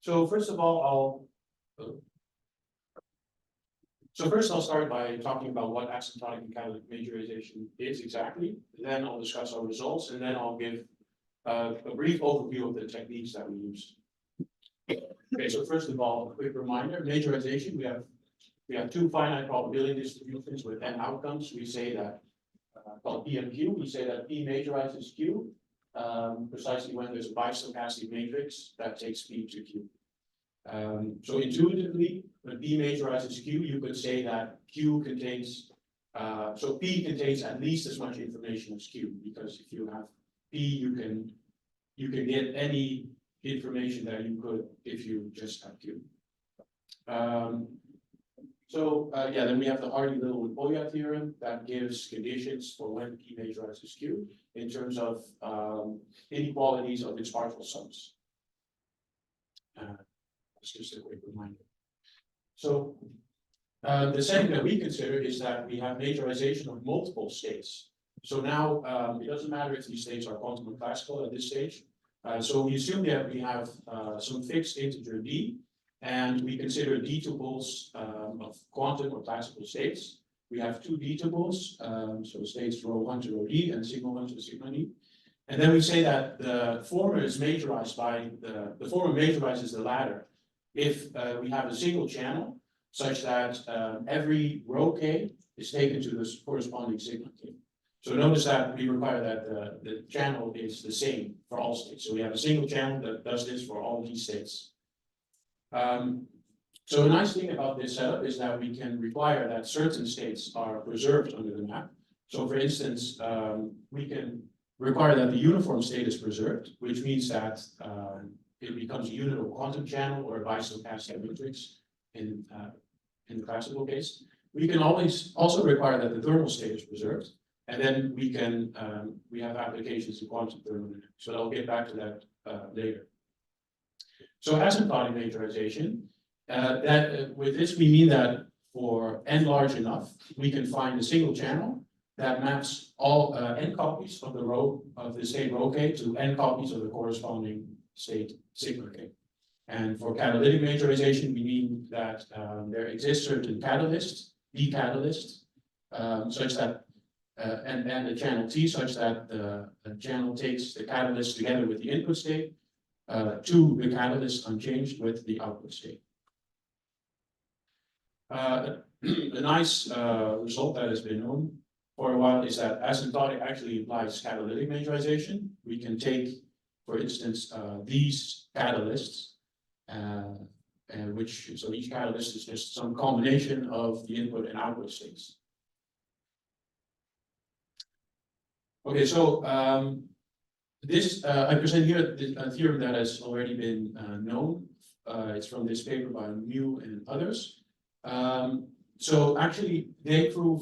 So first of all, I'll start by talking about what asymptotic and catalytic majorization is exactly. Then I'll discuss our results, and then I'll give a brief overview of the techniques that we use. Okay, so first of all, a quick reminder: majorization. We have two finite probability distributions with n outcomes. We say that called P and Q. We say that P majorizes Q precisely when there's a bistochastic matrix that takes P to Q. So intuitively, when P majorizes Q, you could say that Q contains, so P contains at least as much information as Q, because if you have P, you can get any information that you could if you just have Q. Then we have the Hardy-Little-Poya theorem that gives conditions for when P majorizes Q in terms of inequalities of its partial sums. That's just a quick reminder. So the setting that we consider is that we have majorization of multiple states. So now it doesn't matter if these states are quantum or classical at this stage. So we assume that we have some fixed integer d, and we consider d tuples of quantum or classical states. We have two d tuples, so states rho 1 to rho d and sigma 1 to sigma d. And then we say that the former is majorized by the former majorizes the latter if we have a single channel such that every rho k is taken to the corresponding sigma k. So notice that we require that the channel is the same for all states. So we have a single channel that does this for all these states. So a nice thing about this setup is that we can require that certain states are preserved under the map. So for instance, we can require that the uniform state is preserved, which means that it becomes a unital quantum channel or a bistochastic matrix in the classical case. We can always also require that the thermal state is preserved, and then we have applications in quantum thermodynamics. So I'll get back to that later. So asymptotic majorization, with this we mean that for n large enough, we can find a single channel that maps all n copies of the state rho k to n copies of the corresponding state sigma k. And for catalytic majorization, we mean that there exists certain catalysts, d catalysts, such that and a channel T such that the channel takes the catalyst together with the input state to the catalyst unchanged with the output state. A nice result that has been known for a while is that asymptotic actually implies catalytic majorization. We can take, for instance, these catalysts, so each catalyst is just some combination of the input and output states. Okay, so I present here a theorem that has already been known. It's from this paper by Mu and others. So actually, they prove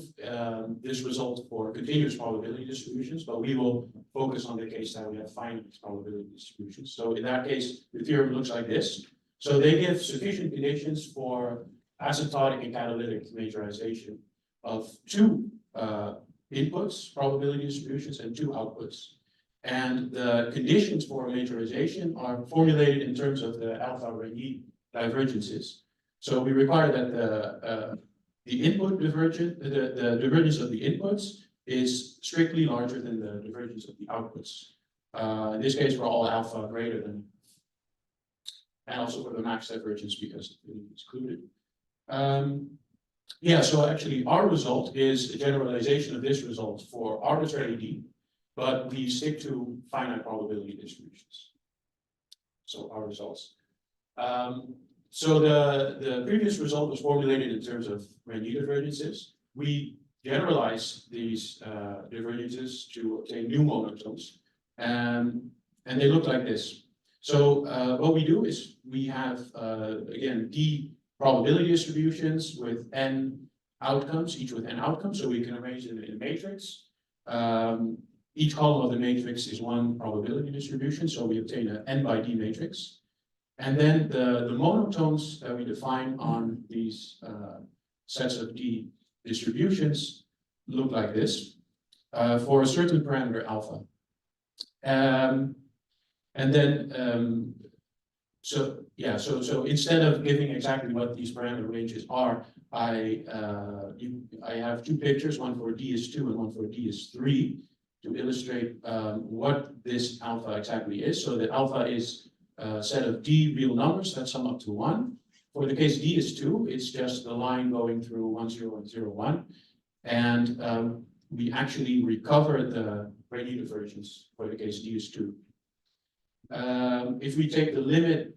this result for continuous probability distributions, but we will focus on the case that we have finite probability distributions. So in that case, the theorem looks like this. So they give sufficient conditions for asymptotic and catalytic majorization of two inputs, probability distributions, and two outputs. And the conditions for majorization are formulated in terms of the alpha Rényi divergences. So we require that the input divergence, the divergence of the inputs is strictly larger than the divergence of the outputs. In this case, for all alpha greater than, and also for the max divergence because it is excluded. So actually our result is a generalization of this result for arbitrary d, but we stick to finite probability distributions. So our results. So the previous result was formulated in terms of Rényi divergences. We generalize these divergences to obtain new monotones, and they look like this. So what we do is we have, again, d probability distributions with n outcomes, each with n outcomes, so we can arrange them in a matrix. Each column of the matrix is one probability distribution, so we obtain an n by d matrix. And then the monotones that we define on these sets of d distributions look like this for a certain parameter alpha. And then, so yeah, so instead of giving exactly what these parameter ranges are, I have two pictures, one for DS2 and one for DS3, to illustrate what this alpha exactly is. So the alpha is a set of D real numbers that sum up to 1. For the case DS2, it's just the line going through 1, 0, and 0, 1. And we actually recover the Rayleigh divergence for the case DS2. If we take the limit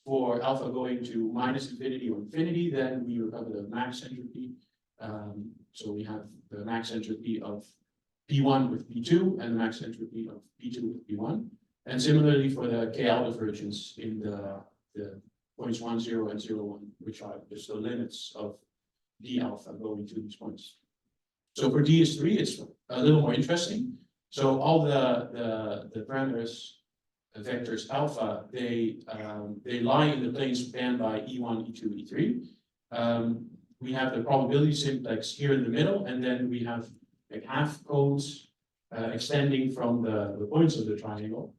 for alpha going to minus infinity or infinity, then we recover the max entropy. So we have the max entropy of P1 with P2 and the max entropy of P2 with P1. And similarly for the KL divergence in the points 1, 0, and 0, 1, which are just the limits of D alpha going to these points. So for DS3, it's a little more interesting. So all the parameters, the vectors alpha, they lie in the plane spanned by E1, E2, E3. We have the probability simplex here in the middle, and then we have like half cones extending from the points of the triangle.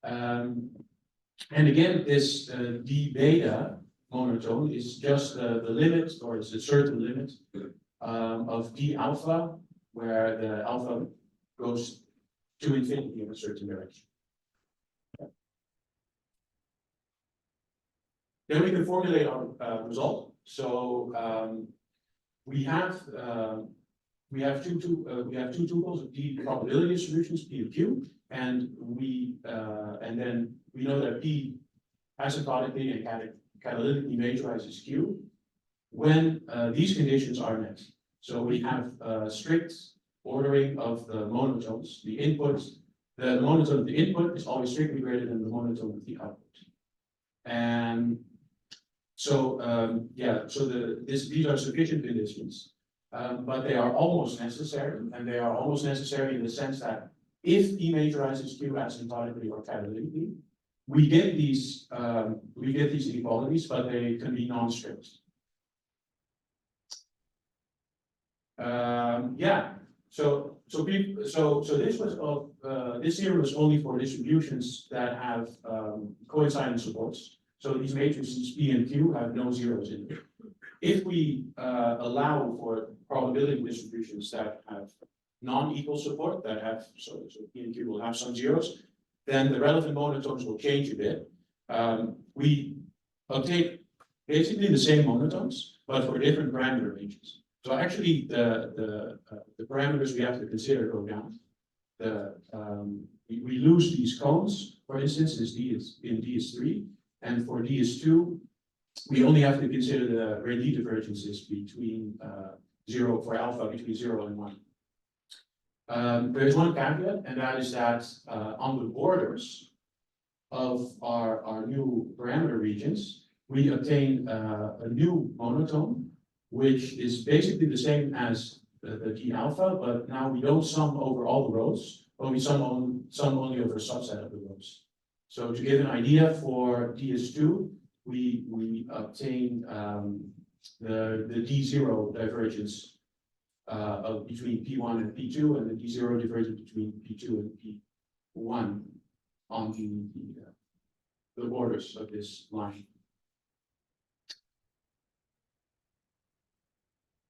And again, this d beta monotone is just the limit, or it's a certain limit of d alpha, where the alpha goes to infinity in a certain direction. Then we can formulate our result. So we have two tuples of d probability distributions, p and q, and then we know that p asymptotically and catalytically majorizes q when these conditions are met. So we have strict ordering of the monotones. The monotone of the input is always strictly greater than the monotone of the output. And so these are sufficient conditions, but they are almost necessary, and they are almost necessary in the sense that if P majorizes Q asymptotically or catalytically, we get these inequalities, but they can be non-strict. This theorem was only for distributions that have coincident supports. So these matrices P and Q have no zeros in them. If we allow for probability distributions that have non-equal support, that have so P and Q will have some zeros, then the relevant monotones will change a bit. We obtain basically the same monotones, but for different parameter ranges. So actually, the parameters we have to consider go down. We lose these cones, for instance, in DS3, and for DS2, we only have to consider the Rayleigh divergences between 0 for alpha between 0 and 1. There is one caveat, and that is that on the borders of our new parameter regions, we obtain a new monotone, which is basically the same as the d alpha, but now we don't sum over all the rows, but we sum only over a subset of the rows. So to give an idea, for DS2, we obtain the D0 divergence between P1 and P2, and the D0 divergence between P2 and P1 on the borders of this line.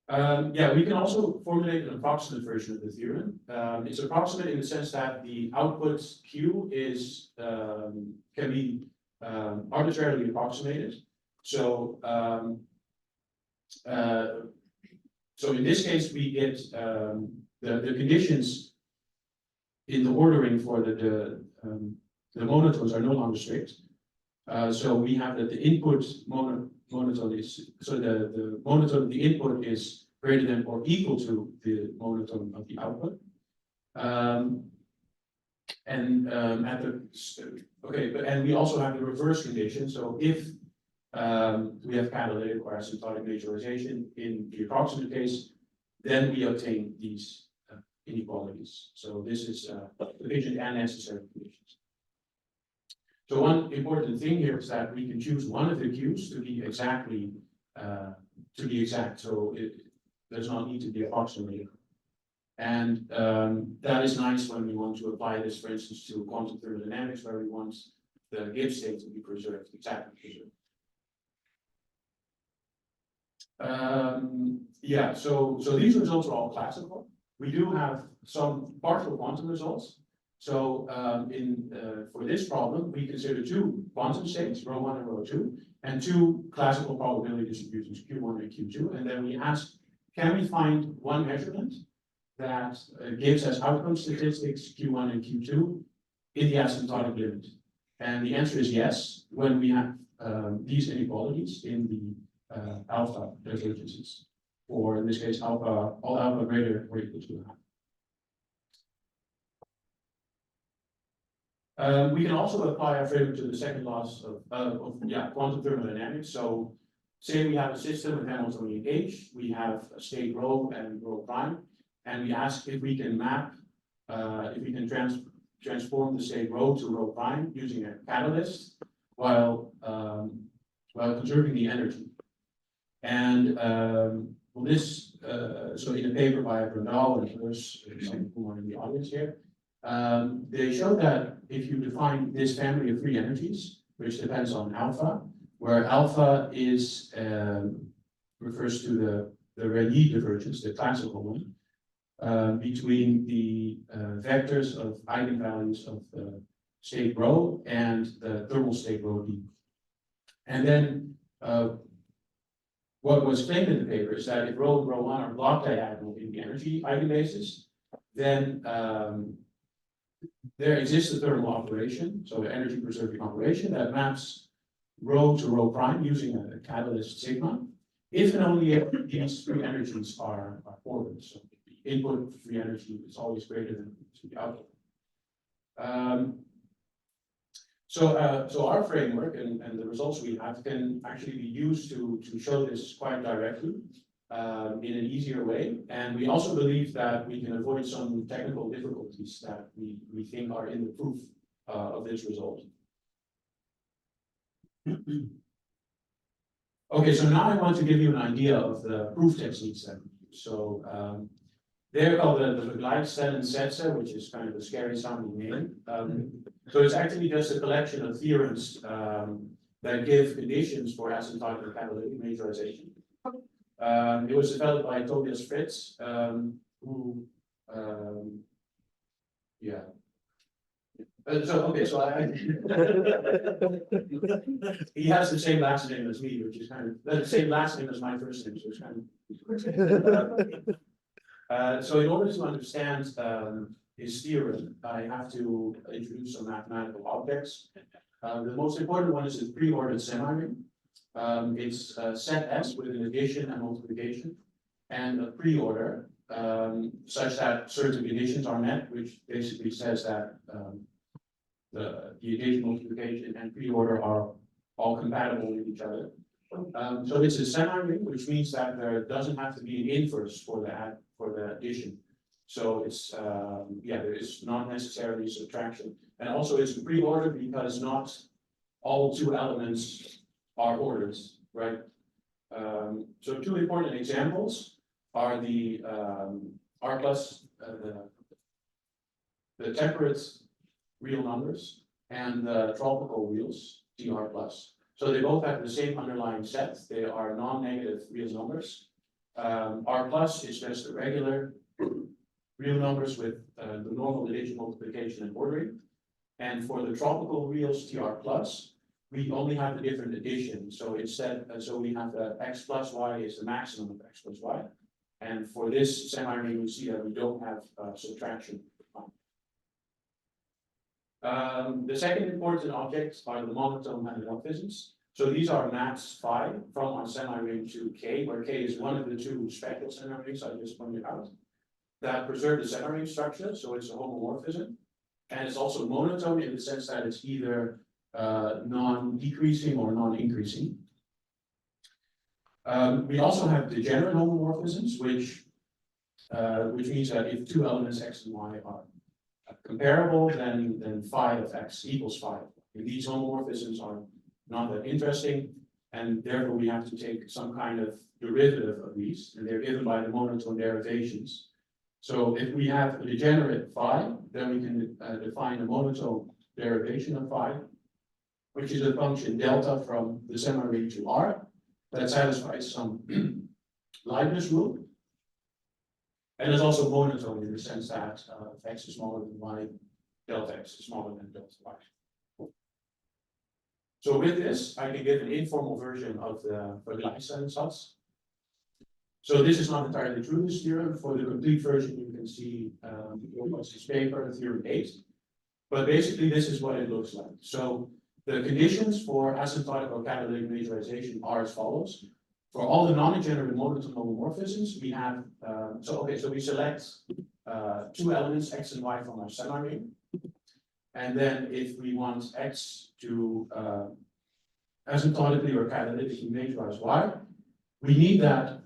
We can also formulate an approximate version of the theorem. It's approximate in the sense that the output Q can be arbitrarily approximated. So in this case, we get the conditions in the ordering for the monotones are no longer strict. So we have that the input monotone is, so the monotone of the input is greater than or equal to the monotone of the output. And we also have the reverse condition. So if we have catalytic or asymptotic majorization in the approximate case, then we obtain these inequalities. So this is sufficient and necessary conditions. So one important thing here is that we can choose one of the Q's to be exactly exact. So it does not need to be approximated. And that is nice when we want to apply this, for instance, to quantum thermodynamics, where we want the Gibbs state to be preserved, exactly preserved. Yeah, so these results are all classical. We do have some partial quantum results. So for this problem, we consider two quantum states, ρ1 and ρ2, and two classical probability distributions, Q1 and Q2. And then we ask, can we find one measurement that gives us outcome statistics Q1 and Q2 in the asymptotic limit? And the answer is yes, when we have these inequalities in the alpha divergences, or in this case, alpha, all alpha greater or equal to half. We can also apply our framework to the second laws of quantum thermodynamics. So say we have a system with Hamiltonian H, we have a state rho and rho prime, and we ask if we can map, if we can transform the state rho to rho prime using a catalyst while conserving the energy. And so in a paper by Brunel and others, who are in the audience here, they showed that if you define this family of three energies, which depends on alpha, where alpha is refers to the Rayleigh divergence, the classical one, between the vectors of eigenvalues of the state rho and the thermal state rho d. And then what was claimed in the paper is that if rho and rho1 are block diagonal in the energy eigenbasis, then there exists a thermal operation, so an energy preserving operation that maps rho to rho prime using a catalyst sigma, if and only if these three energies are ordered. So the input free energy is always greater than the output. So our framework and the results we have can actually be used to show this quite directly in an easier way. And we also believe that we can avoid some technical difficulties that we think are in the proof of this result. Okay, so now I want to give you an idea of the proof techniques that we use. So they're called the Vergleichsstellensätze, which is kind of a scary sounding name. So it's actually just a collection of theorems that give conditions for asymptotic or catalytic majorization. It was developed by Tobias Frits, who, yeah. So he has the same last name as me, which is kind of the same last name as my first name, so it's kind of. So in order to understand his theorem, I have to introduce some mathematical objects. The most important one is the pre-ordered semi-ring. It's set S with an addition and multiplication, and a pre-order such that certain conditions are met, which basically says that the addition, multiplication, and pre-order are all compatible with each other. So it's a semi-ring, which means that there doesn't have to be an inverse for the addition. So it's there is not necessarily subtraction, and also it's a pre-order because not all two elements are orders, right? So two important examples are the R plus the temperate real numbers and the tropical reals, TR plus. So they both have the same underlying set. They are non-negative real numbers. R plus is just a regular real numbers with the normal addition, multiplication, and ordering. And for the tropical reals, TR plus, we only have the different addition. So instead, so we have the x plus y is the maximum of x plus y. And for this semi-ring, we see that we don't have subtraction. The second important objects are the monotone homomorphisms. So these are maps phi from our semi-ring to K, where K is one of the two spectral semi-rings I just pointed out, that preserve the semi-ring structure. So it's a homomorphism. And it's also monotone in the sense that it's either non-decreasing or non-increasing. We also have degenerate homomorphisms, which means that if two elements x and y are comparable, then phi of x equals phi. And these homomorphisms are not that interesting, and therefore we have to take some kind of derivative of these, and they're given by the monotone derivations. So if we have a degenerate phi, then we can define a monotone derivation of phi. which is a function delta from the semi-ring to R that satisfies some Leibniz rule. And it's also monotone in the sense that if x is smaller than y, delta x is smaller than delta y. So with this, I can give an informal version of the Verhagen satz. So this is not entirely true, this theorem. For the complete version, you can see what's this paper, theorem 8. But basically, this is what it looks like. So the conditions for asymptotic or catalytic majorization are as follows. For all the non-degenerate monotone homomorphisms, we have, so we select two elements, x and y, from our semi-ring. And then if we want x to asymptotically or catalytically majorize y, we need that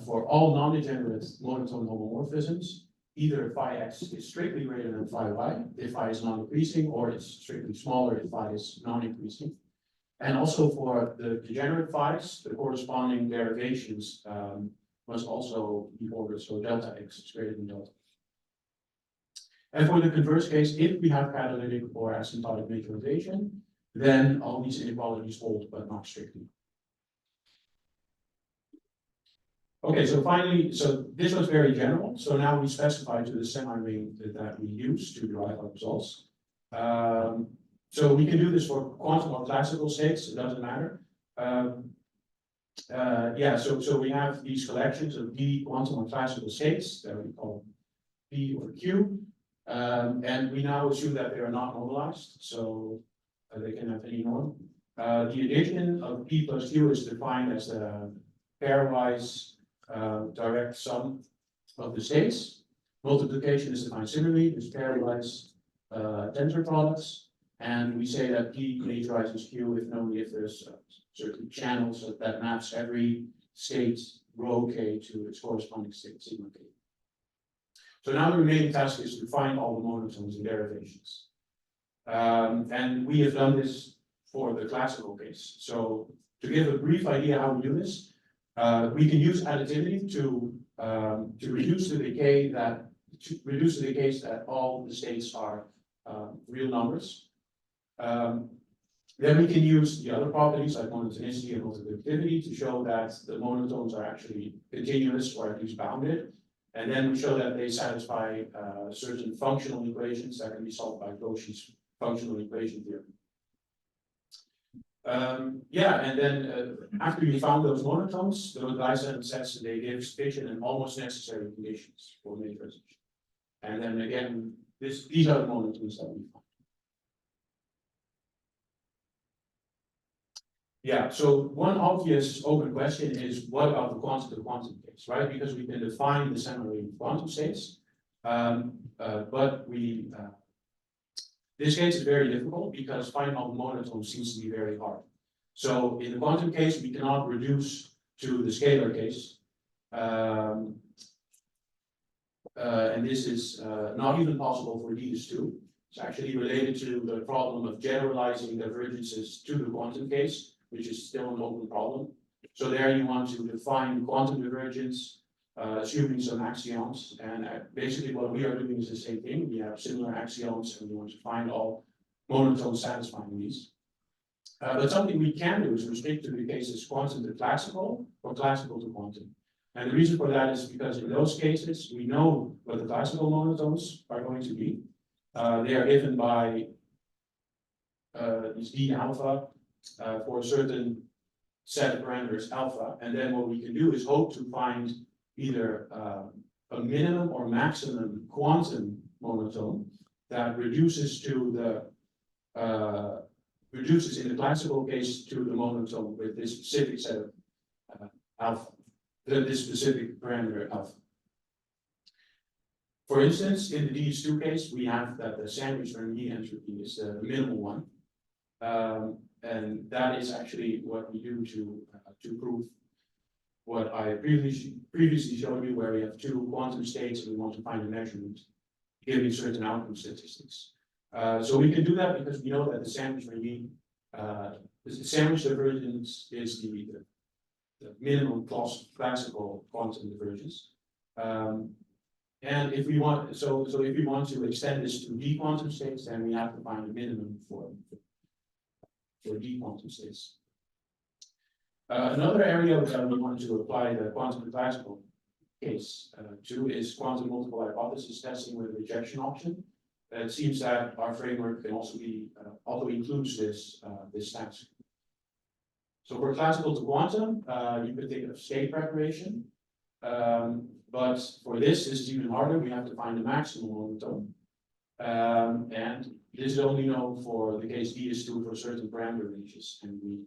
for all non-degenerate monotone homomorphisms, either phi x is strictly greater than phi y, if phi is non-increasing, or it's strictly smaller if phi is non-increasing. And also for the degenerate phi's, the corresponding derivations must also be ordered, so delta x is greater than delta. And for the converse case, if we have catalytic or asymptotic majorization, then all these inequalities hold, but not strictly. Okay, so finally, so this was very general. So now we specify to the semi-ring that we use to derive our results. So we can do this for quantum or classical states, it doesn't matter. So we have these collections of P quantum or classical states that we call P or Q. And we now assume that they are not normalized, so they can have any norm. The addition of P plus Q is defined as the pairwise direct sum of the states. Multiplication is defined similarly, there's pairwise tensor products. And we say that P majorizes Q if and only if there's certain channels that maps every state rho k to its corresponding state sigma k. So now the remaining task is to find all the monotones and derivations. And we have done this for the classical case. So to give a brief idea how we do this, we can use additivity to reduce the decay case that all the states are real numbers. Then we can use the other properties like monotonicity and multiplicativity to show that the monotones are actually continuous or at least bounded. And then we show that they satisfy certain functional equations that can be solved by Cauchy's functional equation theorem. And then after we found those monotones, those Lysen sets, they give sufficient and almost necessary conditions for majorization. And then again, these are the monotones that we found. Yeah, so one obvious open question is what about the quantum-to-quantum case, right? Because we can define the semi-ring quantum states, but this case is very difficult because finding all the monotones seems to be very hard. So in the quantum case, we cannot reduce to the scalar case, and this is not even possible for these two. It's actually related to the problem of generalizing divergences to the quantum case, which is still an open problem. So there you want to define quantum divergence, assuming some axioms. And basically what we are doing is the same thing. We have similar axioms and we want to find all monotones satisfying these. But something we can do is restrict to the cases quantum to classical or classical to quantum. And the reason for that is because in those cases, we know what the classical monotones are going to be. They are given by these d alpha for a certain set of parameters alpha, and then what we can do is hope to find either a minimum or maximum quantum monotone that reduces to the reduces in the classical case to the monotone with this specific set of alpha, this specific parameter alpha. For instance, in the DS2 case, we have that the sandwich Verhagen entropy is the minimal one. And that is actually what we do to prove what I previously showed you, where we have two quantum states and we want to find a measurement, giving certain outcome statistics. So we can do that because we know that the sandwich Verhagen, the sandwich divergence is the minimum classical quantum divergence. And if we want, so if we want to extend this to d quantum states, then we have to find a minimum for them. D quantum states. Another area that we want to apply the quantum classical case to is quantum multiple hypothesis testing with rejection option. It seems that our framework can also be also includes this task. So for classical to quantum, you could think of state preparation, but for this is even harder. We have to find the maximum momentum, and this is only known for the case D is true for certain parameter ranges, and we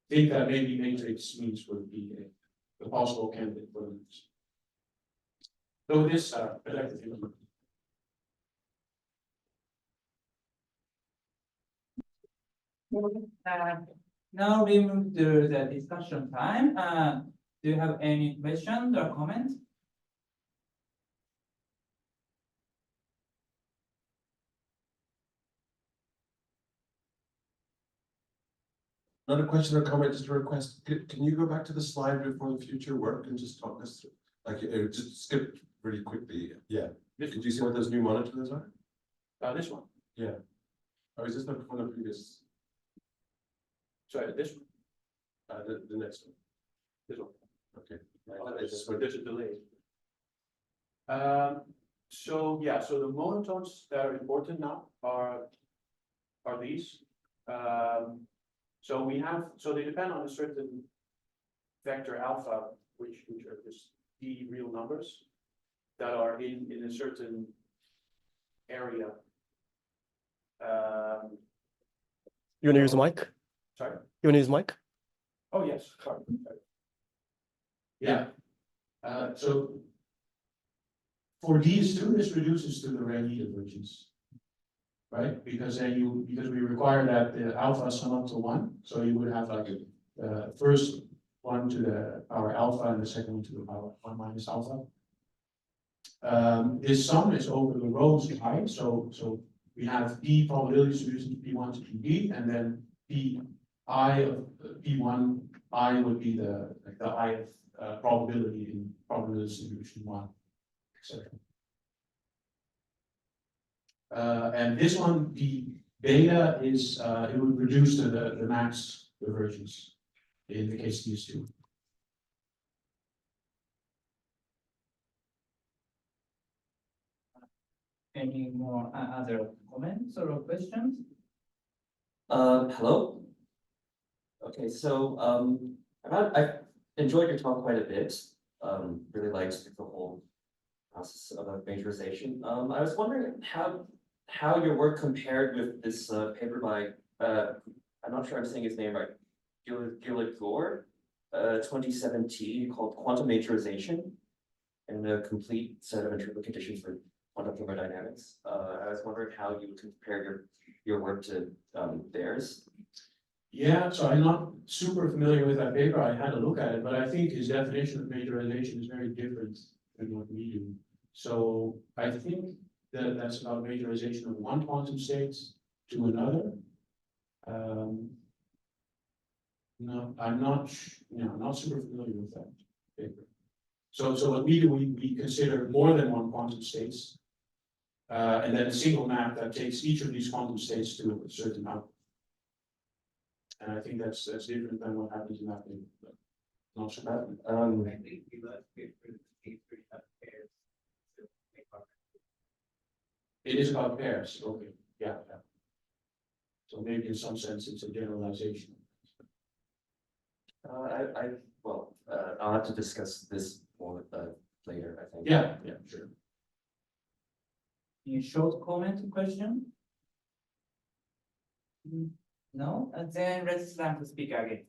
think that maybe matrix means would be a possible candidate for this. So with this, I'd like to think about. Now we move to the discussion time. Do you have any questions or comments? Not a question or comment, just a request. Can you go back to the slide before the future work and just talk us through? Like, just skip really quickly. Yeah. Could you see what those new monitors are? This one. Yeah. Or is this the one of the previous? Sorry, this one. The next one. This one. Okay. There's a delay. So yeah, so the monotones that are important now are these. So we have, so they depend on a certain vector alpha, which are just D real numbers that are in a certain area. You want to use the mic? Sorry. You want to use the mic? Oh, yes, sorry. Yeah. So for these two, this reduces to the Rayleigh divergence. Right? Because then because we require that the alpha sum up to 1. So you would have like the first one to the power alpha and the second one to the power 1 minus alpha. This sum is over the rows I. So we have P probability distribution to P1 to P, and then Pi of P1 I would be the ith probability in probability distribution 1, etc. And this one, the beta is it would reduce to the max divergence in the case these two. Any more other comments or questions? Hello. Okay, so I enjoyed your talk quite a bit. Really liked the whole process of majorization. I was wondering how your work compared with this paper by I'm not sure I'm saying his name right, Gillick Gore, 2017, called Quantum Majorization and a complete set of interval conditions for quantum thermodynamics. I was wondering how you would compare your work to theirs. Yeah, so I'm not super familiar with that paper. I had a look at it, but I think his definition of majorization is very different than what we do. So I think that's about majorization of one quantum state to another. No, I'm not super familiar with that paper. So what we do, we consider more than one quantum states, and then a single map that takes each of these quantum states to a certain output. And I think that's different than what happens in that paper. But not so bad. I think we left it for the case where you have pairs. It is about pairs. Okay, yeah. So maybe in some sense it's a generalization. I'll have to discuss this more later, I think. Yeah, sure. Any short comment or question? No, and then let's start to speak again.